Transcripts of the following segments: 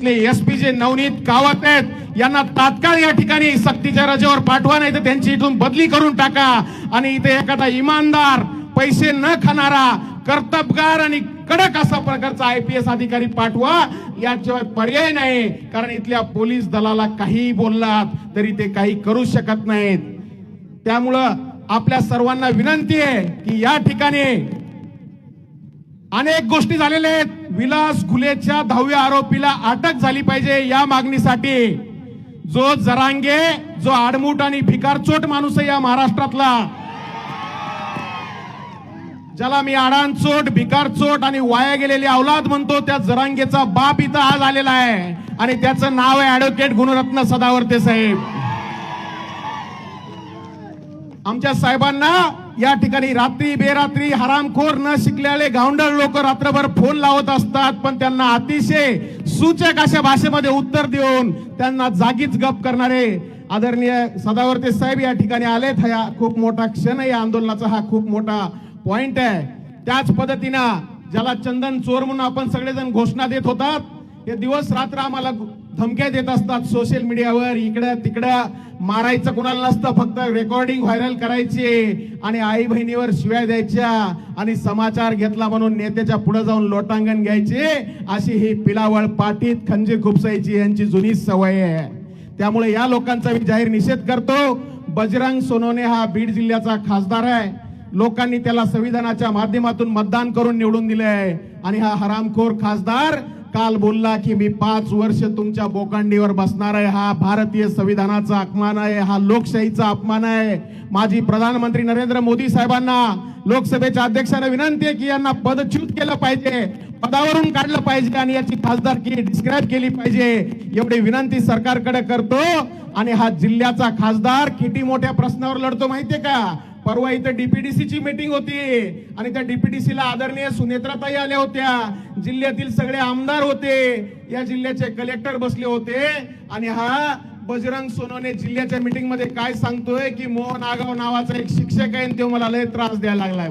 SP जे नवनीत कावत आहेत यांना तात्काळ या ठिकाणी सक्तीच्या रजेवर पाठवा, नाही तर त्यांची इथून बदली करून टाका आणि इथे एखादा इमानदार, पैसे न खाणारा, कर्तबगार आणि कडक असा प्रकारचा आयपीएस अधिकारी पाठवा. याशिवाय पर्याय नाही, कारण इथल्या पोलीस दलाला काही बोललात तरी ते काही करू शकत नाहीत. त्यामुळं आपल्या सर्वांना विनंती आहे की या ठिकाणी अनेक गोष्टी झालेल्या आहेत. विलास घुलेच्या 10व्या आरोपीला अटक झाली पाहिजे या मागणीसाठी जो जरांगे, जो आडमुठ आणि भिकारचोट माणूस आहे या महाराष्ट्रातला, ज्याला मी आडांचोट, भिकारचोट आणि वाया गेलेली औलाद म्हणतो, त्या जरांगेचा बाप इथं आज आलेला आहे आणि त्याचं नाव आहे ऍडव्होकेट गुणरत्न सदावर्ते साहेब. आमच्या साहेबांना या ठिकाणी रात्री बेरात्री हरामखोर न शिकलेले गावंढळ लोक रात्रभर फोन लावत असतात, पण त्यांना अतिशय सूचक अशा भाषेमध्ये उत्तर देऊन त्यांना जागीच गप करणारे आदरणीय सदावर्ते साहेब या ठिकाणी आलेत. हा खूप मोठा क्षण आहे, या आंदोलनाचा हा खूप मोठा पॉइंट आहे. त्याच पद्धतीनं ज्याला चंदन चोर म्हणून आपण सगळेजण घोषणा देत होतात, हे दिवस रात्र आम्हाला धमक्या देत असतात सोशल मीडियावर, इकडं तिकडं मारायचं कुणाला नसतं, फक्त रेकॉर्डिंग व्हायरल करायची आणि आई बहिणीवर शिव्या द्यायच्या आणि समाचार घेतला म्हणून नेत्याच्या पुढे जाऊन लोटांगण घ्यायचे, अशी ही पिलावळ पाठीत खंजीर खुपसायची यांची जुनी सवय आहे. त्यामुळे या लोकांचा मी जाहीर निषेध करतो. बजरंग सोनवणे हा बीड जिल्ह्याचा खासदार आहे. लोकांनी त्याला संविधानाच्या माध्यमातून मतदान करून निवडून दिले आहे आणि हा हरामखोर खासदार काल बोलला की मी 5 वर्ष तुमच्या बोकांडीवर बसणार आहे. हा भारतीय संविधानाचा अपमान आहे, हा लोकशाहीचा अपमान आहे. माजी प्रधानमंत्री नरेंद्र मोदी साहेबांना लोकसभेच्या अध्यक्षांना विनंती आहे की यांना पदच्युत केलं पाहिजे, पदावरून काढलं पाहिजे आणि याची खासदारकी डिस्क्राईब केली पाहिजे, एवढी विनंती सरकारकडे करतो. आणि हा जिल्ह्याचा खासदार किती मोठ्या प्रश्नावर लढतो माहितीये का? परवा इथं डीपीडीसीची मीटिंग होती आणि त्या डीपीडीसीला आदरणीय सुनेत्राताई आल्या होत्या, जिल्ह्यातील सगळे आमदार होते, या जिल्ह्याचे कलेक्टर बसले होते आणि हा बजरंग सोनवणे जिल्ह्याच्या मीटिंग मध्ये काय सांगतोय की मोहन आगाव नावाचा एक शिक्षक आहे तो मला लय त्रास द्यायला लागलाय.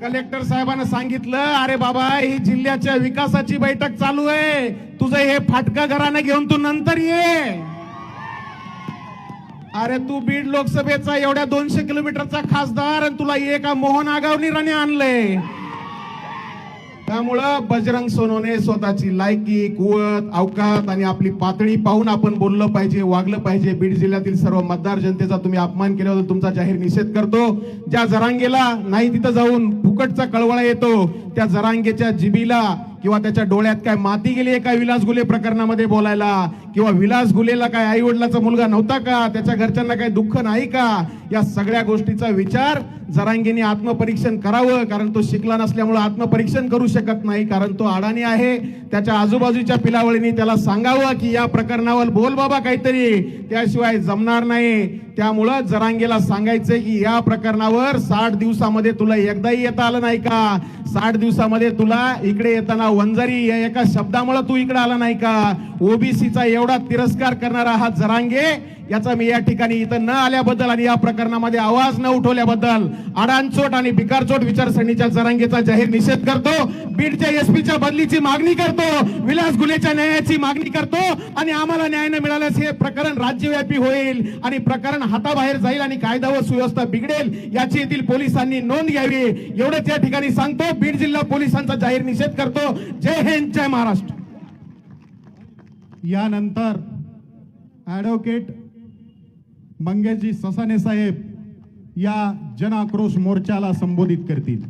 कलेक्टर साहेबांना सांगितलं, अरे बाबा ही जिल्ह्याच्या विकासाची बैठक चालू आहे, तुझं हे फाटका घरानं घेऊन तू नंतर ये. अरे तू बीड लोकसभेचा एवढ्या 200 किलोमीटरचा खासदार आणि तुला एका मोहन आगावनीराने आणलंय. त्यामुळं बजरंग सोनवणे स्वतःची लायकी, कुवत, अवकात आणि आपली पातळी पाहून आपण बोललं पाहिजे, वागलं पाहिजे. बीड जिल्ह्यातील सर्व मतदार जनतेचा तुम्ही अपमान केल्याबद्दल तुमचा जाहीर निषेध करतो. ज्या जरांगेला नाही तिथं जाऊन फुकटचा कळवळा येतो, त्या जरांगेच्या जिबीला किंवा त्याच्या डोळ्यात काय माती गेली आहे का विलास घुले प्रकरणामध्ये बोलायला? किंवा विलास घुलेला काय आई वडिलाचा मुलगा नव्हता का? त्याच्या घरच्यांना काय दुःख नाही का? या सगळ्या गोष्टीचा विचार जरांगेने आत्मपरीक्षण करावं, कारण तो शिकला नसल्यामुळे आत्मपरीक्षण करू शकत नाही, कारण तो अडाणी आहे. त्याच्या आजूबाजूच्या पिलावळींनी त्याला सांगावं की या प्रकरणावर बोल बाबा काहीतरी, त्याशिवाय जमणार नाही. त्यामुळं जरांगेला सांगायचंय की या प्रकरणावर 60 दिवसामध्ये तुला एकदाही येता आलं नाही का? 60 दिवसामध्ये तुला इकडे येताना वंजारी या एका शब्दामुळे तू इकडे आला नाही का? ओबीसीचा एवढा तिरस्कार करणारा हा जरांगे, याचा मी या ठिकाणी इथं न आल्याबद्दल आणि या प्रकरणामध्ये आवाज न उठवल्याबद्दल अडांचोट आणि भिकारचोट विचारसरणीच्या जरांगेचा जाहीर निषेध करतो. बीडच्या एसपीच्या बदलीची मागणी करतो, विलास घुलेच्या न्यायाची मागणी करतो आणि आम्हाला न्याय न मिळाल्यास हे प्रकरण राज्यव्यापी होईल आणि प्रकरण हाताबाहेर जाईल आणि कायदा व सुव्यवस्था बिघडेल, याची येथील पोलिसांनी नोंद घ्यावी, एवढंच या ठिकाणी सांगतो. बीड जिल्हा पोलिसांचा जाहीर निषेध करतो. जय हिंद, जय महाराष्ट्र. यानंतर ॲडव्होकेट मंगेशजी ससाने साहेब या जन आक्रोश मोर्चाला संबोधित करतील.